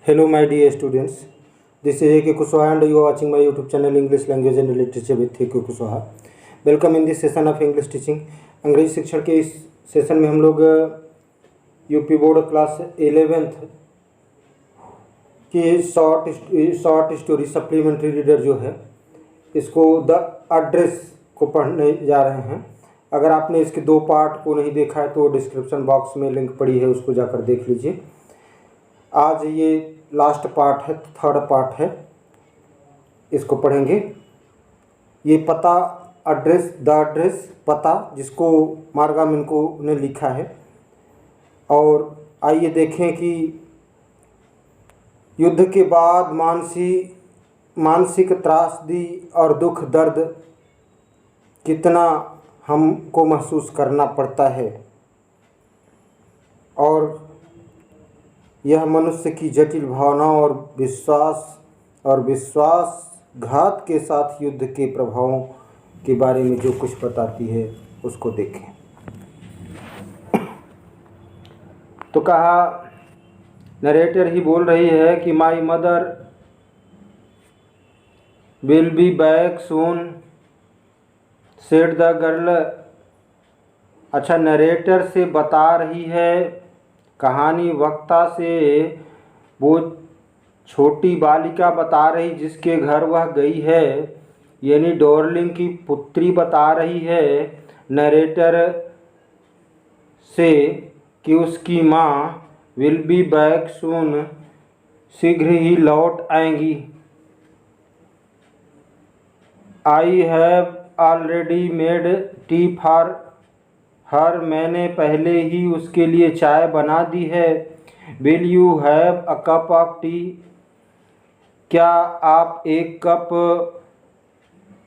Hello, my dear students. This is A.K. Kushwaha and you are watching my YouTube channel English Language and Literature with A.K. Kushwaha. Welcome in this session of English teaching. अंग्रेजी शिक्षण के इस session में हम लोग UP board class 11th की short story supplementary reader जो है इसको द एड्रेस को पढ़ने जा रहे हैं। अगर आपने इसके 2 पार्ट को नहीं देखा है तो डिस्क्रिप्शन बॉक्स में लिंक पड़ी है, उसको जाकर देख लीजिए। आज ये लास्ट पार्ट है, 3rd पार्ट है, इसको पढ़ेंगे। ये पता एड्रेस, द एड्रेस पता जिसको मार्गामिनको ने लिखा है। और आइए देखें कि युद्ध के बाद मानसिक त्रासदी और दुख दर्द कितना हमको महसूस करना पड़ता है और यह मनुष्य की जटिल भावनाओं और विश्वासघात के साथ युद्ध के प्रभावों के बारे में जो कुछ बताती है उसको देखें। तो कहा, नरेटर ही बोल रही है कि my mother will be back soon said the girl. अच्छा, नरेटर से बता रही है, कहानी वक्ता से वो छोटी बालिका बता रही जिसके घर वह गई है, यानी डॉर्लिंग की पुत्री बता रही है नरेटर से कि उसकी माँ विल बी बैक सून, शीघ्र ही लौट आएंगी। I have already made tea for her, मैंने पहले ही उसके लिए चाय बना दी है। Will you have a cup of T, क्या आप एक कप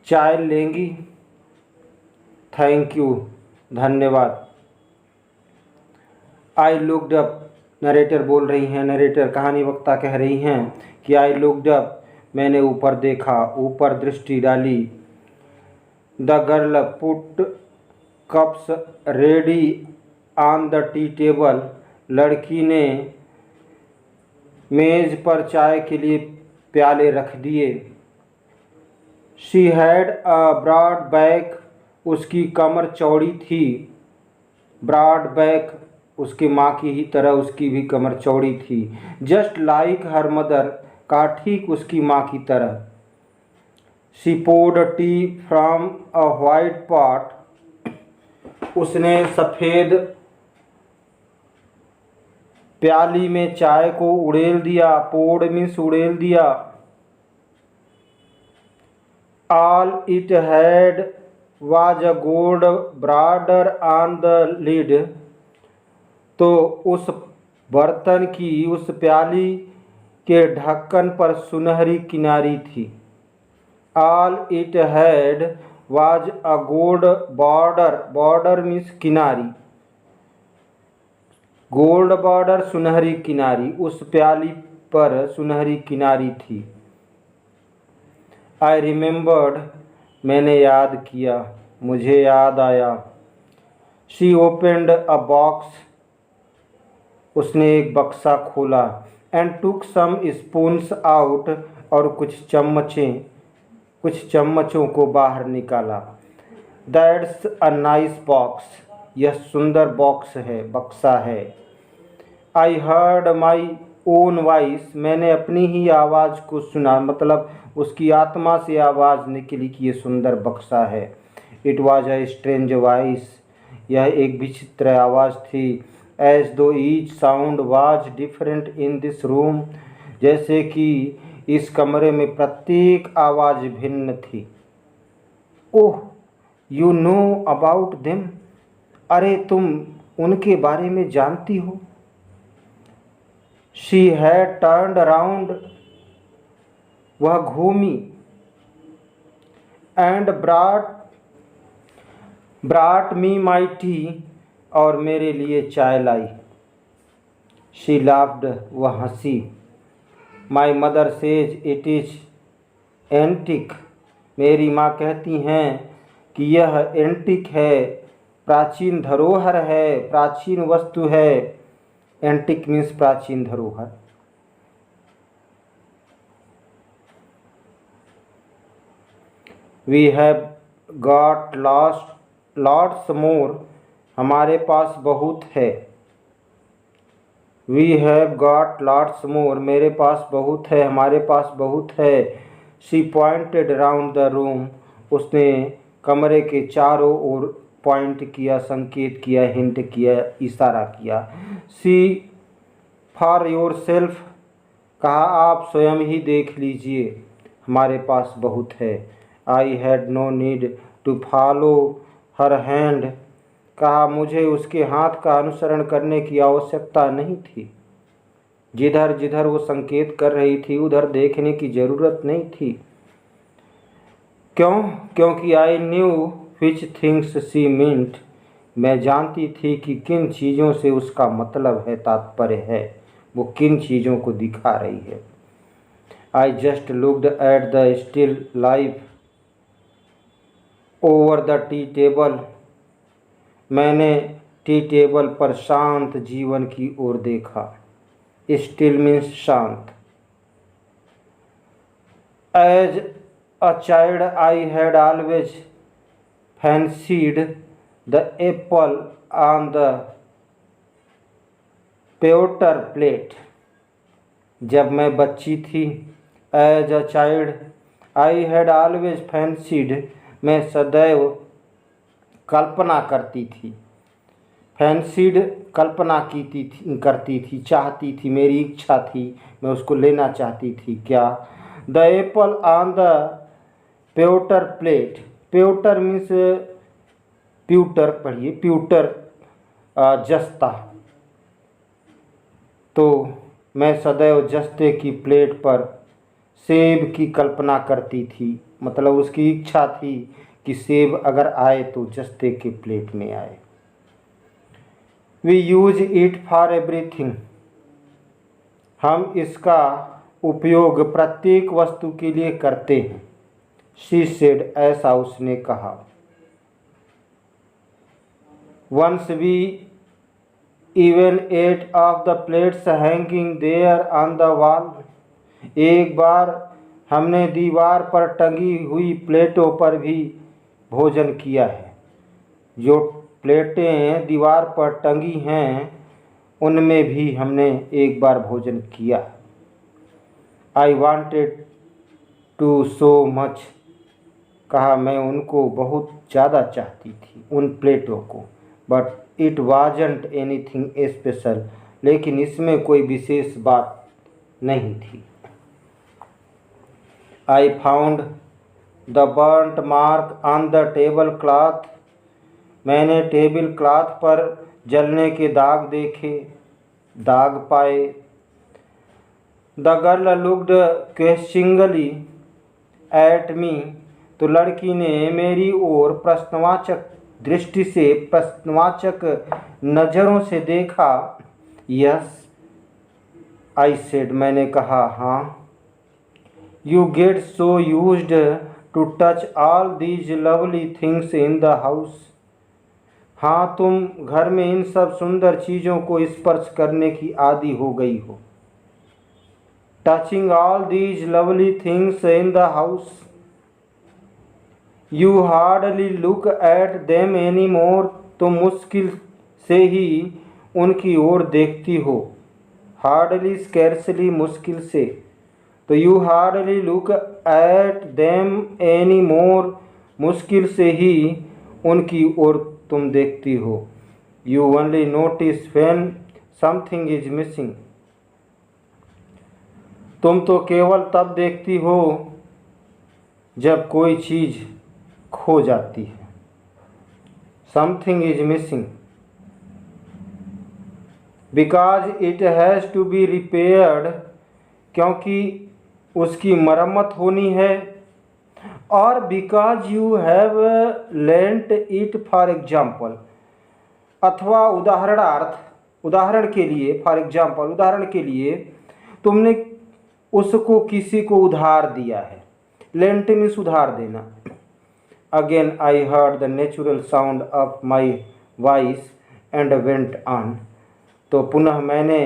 चाय लेंगी? थैंक यू, धन्यवाद। आई लुक्ड अप, नरेटर बोल रही हैं, नरेटर कहानी वक्ता कह रही हैं कि आई लुक्ड अप, मैंने ऊपर देखा, ऊपर दृष्टि डाली। The girl put cups ready on the tea table, लड़की ने मेज पर चाय के लिए प्याले रख दिए। She had a broad back, उसकी कमर चौड़ी थी। ब्रॉड बैक, उसकी माँ की ही तरह उसकी भी कमर चौड़ी थी। जस्ट लाइक हर मदर, का ठीक उसकी माँ की तरह। She poured tea from a white pot, उसने सफ़ेद प्याली में चाय को उड़ेल दिया। पोर्ड मीन्स उड़ेल दिया। All it had was a gold border on the lid, तो उस बर्तन की, उस प्याली के ढक्कन पर सुनहरी किनारी थी। All it had was a gold border, border means किनारी, गोल्ड बॉर्डर सुनहरी किनारी, उस प्याली पर सुनहरी किनारी थी। आई रिमेंबर्ड, मैंने याद किया, मुझे याद आया। शी ओपनड अ बॉक्स, उसने एक बक्सा खोला। And took some spoons out, और कुछ चम्मचों को बाहर निकाला। दैट्स अ नाइस बॉक्स, यह सुंदर बॉक्स है, बक्सा है। I heard my own voice, मैंने अपनी ही आवाज़ को सुना, मतलब उसकी आत्मा से आवाज़ निकली कि ये सुंदर बक्सा है। It was a strange voice, यह एक विचित्र आवाज़ थी। एज दो each sound was different in this room, जैसे कि इस कमरे में प्रत्येक आवाज़ भिन्न थी। ओह, यू नो अबाउट देम, अरे तुम उनके बारे में जानती हो। शी हैड टर्न्ड अराउंड, वह घूमी। एंड ब्राट मी माई टी, और मेरे लिए चाय लाई। शी लाफ्ड, वह हंसी। My mother says it is antique, मेरी माँ कहती हैं कि यह एंटिक है, प्राचीन धरोहर है, प्राचीन वस्तु है। एंटिक मीन्स प्राचीन धरोहर। We have got lots more, हमारे पास बहुत है। We have got lots more, मेरे पास बहुत है, हमारे पास बहुत है। She pointed round the room, उसने कमरे के चारों ओर पॉइंट किया, संकेत किया, हिंट किया, इशारा किया। सी फॉर योर सेल्फ, कहा आप स्वयं ही देख लीजिए, हमारे पास बहुत है। I had no need to follow her hand, कहा मुझे उसके हाथ का अनुसरण करने की आवश्यकता नहीं थी। जिधर जिधर वो संकेत कर रही थी उधर देखने की ज़रूरत नहीं थी। क्यों? क्योंकि I knew which things she meant, मैं जानती थी कि किन चीज़ों से उसका मतलब है, तात्पर्य है, वो किन चीज़ों को दिखा रही है। I just looked at the still life over the tea table, मैंने टी टेबल पर शांत जीवन की ओर देखा। स्टिल मीन्स शांत। As a child I had always fancied the apple on the pewter plate, जब मैं बच्ची थी। As a child I had always fancied, मैं सदैव कल्पना करती थी। फैंसीड कल्पना करती थी, चाहती थी, मेरी इच्छा थी, मैं उसको लेना चाहती थी। क्या? The apple on the pewter plate, pewter means pewter, पढ़िए प्यूटर, जस्ता। तो मैं सदैव जस्ते की प्लेट पर सेब की कल्पना करती थी, मतलब उसकी इच्छा थी कि सेब अगर आए तो जस्ते के प्लेट में आए। We use it for everything, हम इसका उपयोग प्रत्येक वस्तु के लिए करते हैं। शी सेड, ऐसा उसने कहा। Once we even ate off the plates hanging there on the wall, एक बार हमने दीवार पर टंगी हुई प्लेटों पर भी भोजन किया है। जो प्लेटें दीवार पर टंगी हैं उनमें भी हमने एक बार भोजन किया। I wanted to so much, कहा मैं उनको बहुत ज़्यादा चाहती थी, उन प्लेटों को। But it wasn't anything special, लेकिन इसमें कोई विशेष बात नहीं थी। I found the burnt mark on the tablecloth, मैंने टेबल क्लॉथ पर जलने के दाग देखे, दाग पाए। The girl looked questioningly at me, तो लड़की ने मेरी ओर प्रश्नवाचक दृष्टि से, प्रश्नवाचक नज़रों से देखा। यस आई सेड, मैंने कहा हाँ। You get so used to touch all these lovely things in the house, हाँ तुम घर में इन सब सुंदर चीज़ों को स्पर्श करने की आदी हो गई हो। Touching all these lovely things in the house, you hardly look at them any more, तुम मुश्किल से ही उनकी ओर देखती हो। हार्डली स्कैर्सली, मुश्किल से, तो you hardly look at them any more, मुश्किल से ही उनकी ओर तुम देखती हो। You only notice when something is missing, तुम तो केवल तब देखती हो जब कोई चीज़ खो जाती है। Something is missing because it has to be repaired, क्योंकि उसकी मरम्मत होनी है। और because you have lent it for example, अथवा उदाहरणार्थ, उदाहरण के लिए, फॉर एग्जाम्पल उदाहरण के लिए तुमने उसको किसी को उधार दिया है। लेंट मीन्स उधार देना। Again I heard the natural sound of my voice and went on, तो पुनः मैंने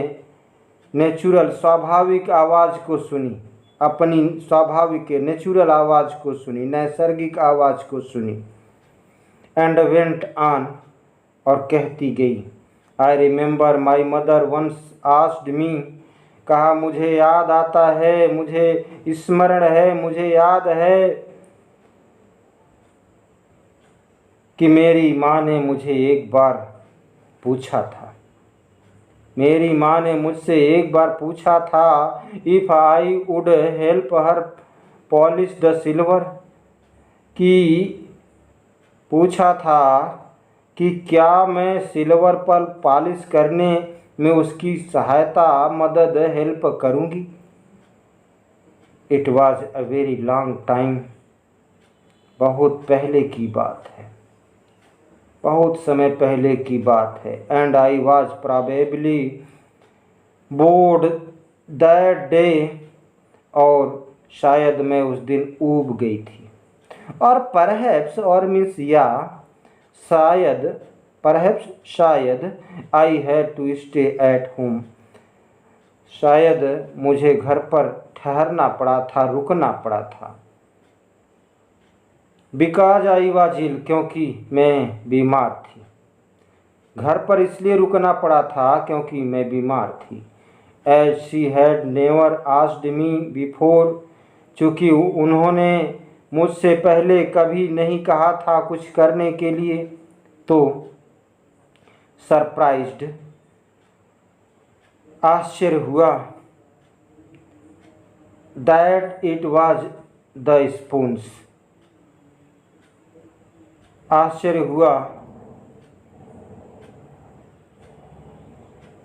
नेचुरल, स्वाभाविक आवाज़ को सुनी। अपनी स्वाभाविक नेचुरल आवाज़ को सुनी, नैसर्गिक आवाज़ को सुनी। एंड वेंट ऑन, और कहती गई, I remember my mother once asked me, कहा मुझे याद आता है, मुझे स्मरण है, मुझे याद है कि मेरी माँ ने मुझे एक बार पूछा था, मेरी माँ ने मुझसे एक बार पूछा था, if I would help her polish the silver, कि पूछा था कि क्या मैं सिल्वर पर पॉलिश करने में उसकी सहायता, मदद, हेल्प करूँगी। It was a very long time, बहुत पहले की बात है, बहुत समय पहले की बात है। And I was probably board that day, और शायद मैं उस दिन ऊब गई थी। और परहैप्स, और मीन्स या शायद, परहैप्स शायद, I had to stay at home, शायद मुझे घर पर ठहरना पड़ा था, रुकना पड़ा था। बिकॉज आई वॉज इल, क्योंकि मैं बीमार थी। घर पर इसलिए रुकना पड़ा था क्योंकि मैं बीमार थी। As she had never asked me before, चूँकि उन्होंने मुझसे पहले कभी नहीं कहा था कुछ करने के लिए, तो सरप्राइज्ड, आश्चर्य हुआ, that it was the spoons, आश्चर्य हुआ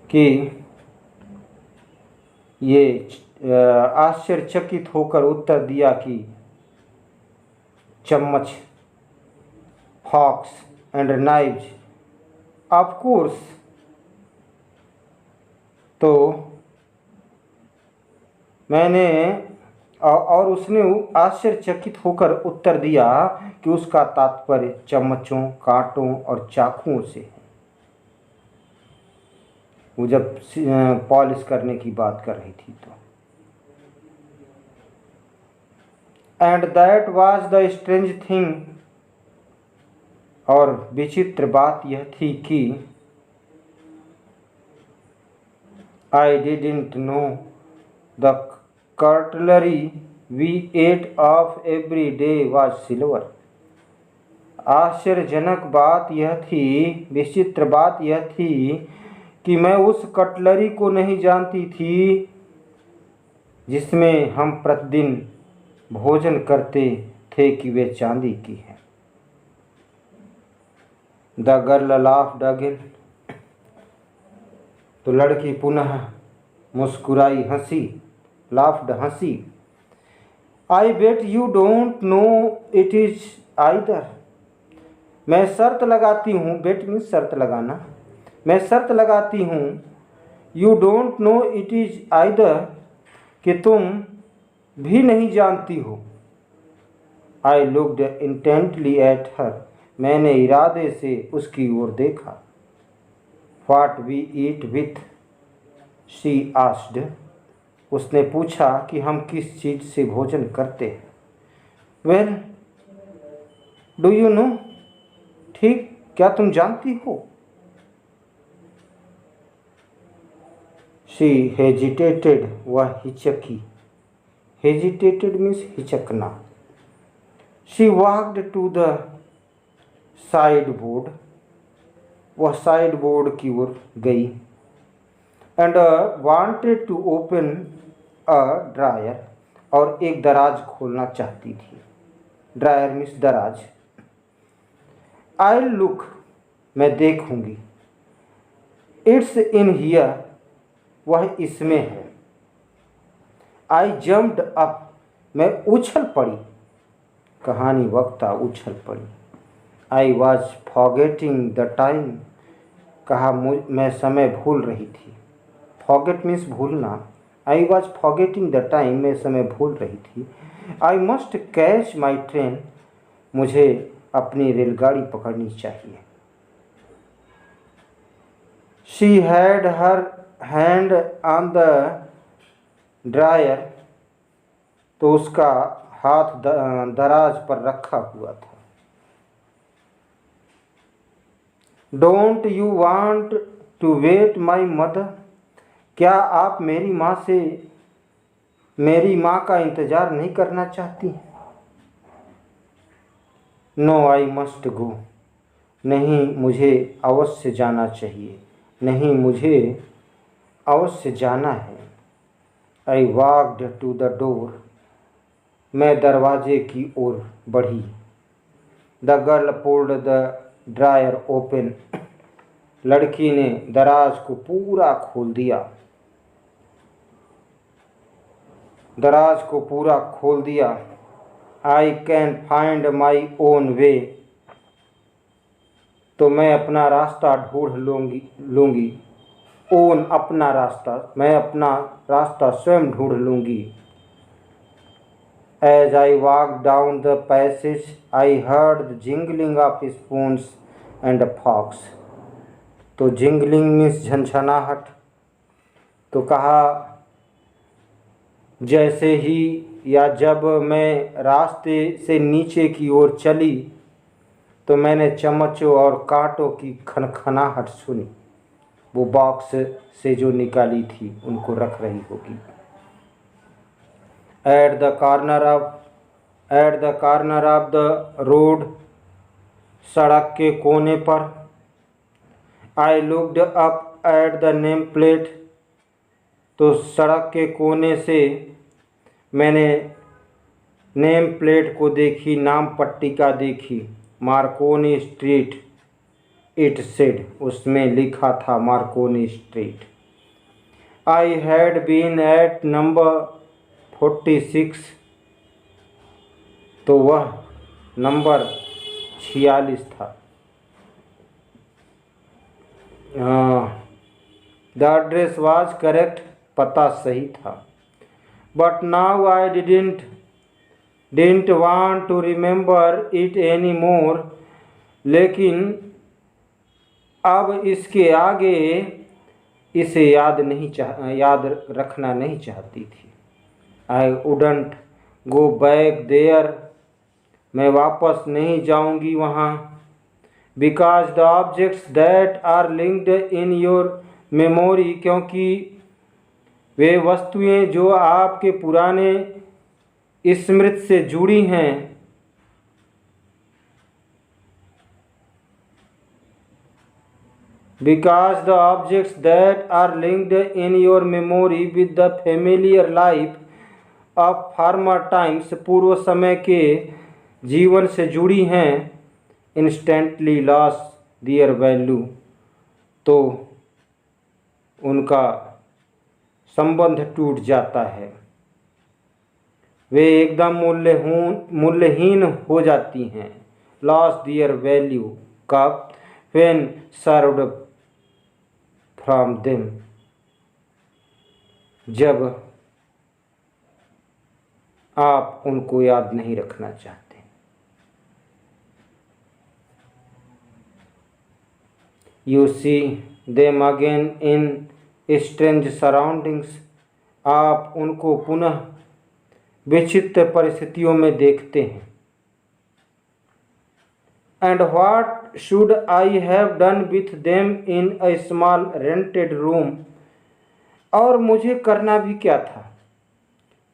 कि ये आश्चर्यचकित होकर उत्तर दिया कि चम्मच, forks and knives, of course. तो मैंने और उसने आश्चर्यचकित होकर उत्तर दिया कि उसका तात्पर्य चम्मचों, कांटों और चाकुओं से है। वो जब पॉलिश करने की बात कर रही थी तो। And that was the strange thing, और विचित्र बात यह थी कि I didn't know the cutlery we ate off every day was silver. आश्चर्यजनक बात यह थी, विचित्र बात यह थी कि मैं उस कटलरी को नहीं जानती थी जिसमें हम प्रतिदिन भोजन करते थे कि वे चांदी की है। द गर्ल लाफ्ड अगेन, तो लड़की पुनः मुस्कुराई, हंसी, लाफ्ड, हंसी। I bet you don't know it is either, मैं शर्त लगाती हूँ, बेट मीन्स शर्त लगाना, मैं शर्त लगाती हूँ, you don't know it is either, कि तुम भी नहीं जानती हो। I looked intently at her, मैंने इरादे से उसकी ओर देखा। What we eat with, she asked, उसने पूछा कि हम किस चीज़ से भोजन करते हैं। वेल डू यू नो, ठीक, क्या तुम जानती हो। शी हेजिटेटेड, वह हिचकी, हेजिटेटेड मीन्स हिचकना। She walked to the sideboard, वह साइड बोर्ड की ओर गई। And wanted to open a drawer, और एक दराज खोलना चाहती थी। ड्रायर मीन्स दराज। आई लुक, मैं देखूंगी। इट्स इन हियर, वह इसमें है। आई जम्प्ड अप, मैं उछल पड़ी, कहानी वक्ता उछल पड़ी। I was forgetting the time, कहा मैं समय भूल रही थी। फॉरगेट मीन्स भूलना। I was forgetting the time, मैं समय भूल रही थी। I must catch my train, मुझे अपनी रेलगाड़ी पकड़नी चाहिए। She had her hand on the drawer, तो उसका हाथ दराज पर रखा हुआ था। Don't you want to wait my mother? क्या आप मेरी माँ का इंतज़ार नहीं करना चाहती? No I must go. नहीं, मुझे अवश्य जाना चाहिए। नहीं, मुझे अवश्य जाना है। I walked to the door. मैं दरवाजे की ओर बढ़ी। The girl pulled the drawer open. लड़की ने दराज को पूरा खोल दिया। दराज को पूरा खोल दिया। I can find my own way. तो मैं अपना रास्ता ढूंढ लूँगी। ओन अपना रास्ता, मैं अपना रास्ता स्वयं ढूंढ लूँगी। As I walked down the passage, I heard the jingling of spoons and forks. तो जिंगलिंग मीन्स झनझनाहट। तो कहा जैसे ही या जब मैं रास्ते से नीचे की ओर चली तो मैंने चम्मचों और कांटों की खनखनाहट सुनी। वो बॉक्स से जो निकाली थी उनको रख रही होगी। At the corner of the road, सड़क के कोने पर। I looked up at the name plate. तो सड़क के कोने से मैंने नेम प्लेट को देखी, नाम पट्टिका देखी। मार्कोनी स्ट्रीट, इट सेड, उसमें लिखा था Marconi street. I had been at number 46। तो वह नंबर 46 था। द एड्रेस वाज करेक्ट, पता सही था। But now I didn't want to remember it any more. लेकिन अब इसके आगे इसे याद रखना नहीं चाहती थी। I wouldn't go back there. मैं वापस नहीं जाऊंगी वहाँ। Because the objects that are linked in your memory, क्योंकि वे वस्तुएं जो आपके पुराने स्मृति से जुड़ी हैं, because the objects that are linked in your memory with the familiar life of former times, पूर्व समय के जीवन से जुड़ी हैं, instantly lost their value, तो उनका संबंध टूट जाता है। वे एकदम मूल्यहीन हो जाती हैं। lost their value कब? when served from them, जब आप उनको याद नहीं रखना चाहते। You see them again in strange surroundings, आप उनको पुनः विचित्र परिस्थितियों में देखते हैं। And what should I have done with them in a small rented room? और मुझे करना भी क्या था?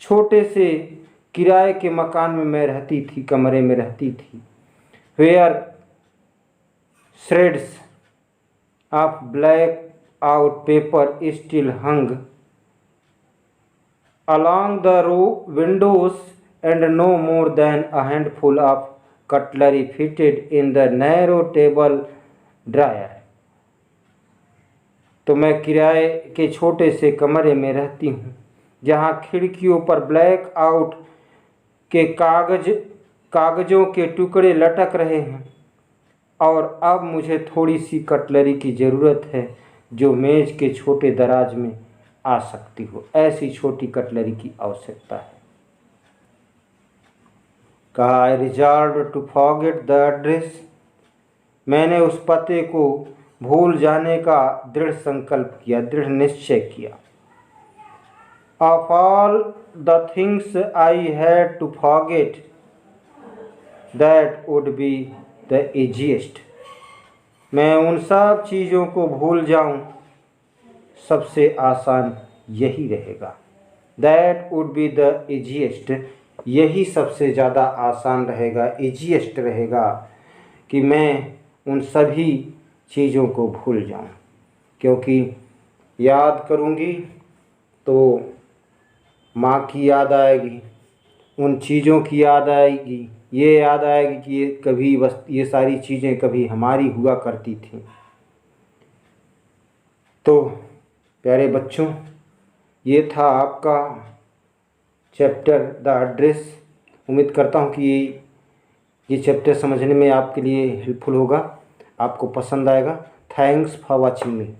छोटे से किराए के मकान में मैं रहती थी, कमरे में रहती थी। Where shreds of black out paper still hung along the windows, and no more than a handful of cutlery fitted in the narrow table dryer. तो मैं किराए के छोटे से कमरे में रहती हूँ जहाँ खिड़कियों पर ब्लैक आउट के कागज़ों के टुकड़े लटक रहे हैं, और अब मुझे थोड़ी सी कटलरी की ज़रूरत है जो मेज़ के छोटे दराज में आ सकती हो। ऐसी छोटी कटलरी की आवश्यकता है। कहा I resolve to forget the address. मैंने उस पते को भूल जाने का दृढ़ संकल्प किया, दृढ़ निश्चय किया। Of all the things I had to forget that would be the easiest. मैं उन सब चीज़ों को भूल जाऊं, सबसे आसान यही रहेगा। That would be the easiest, यही सबसे ज़्यादा आसान रहेगा, इजीएस्ट रहेगा कि मैं उन सभी चीज़ों को भूल जाऊं, क्योंकि याद करूंगी तो माँ की याद आएगी, उन चीज़ों की याद आएगी, ये याद आएगी कि ये कभी बस ये सारी चीज़ें कभी हमारी हुआ करती थी। तो प्यारे बच्चों, ये था आपका चैप्टर द एड्रेस। उम्मीद करता हूँ कि ये चैप्टर समझने में आपके लिए हेल्पफुल होगा, आपको पसंद आएगा। Thanks for watching me.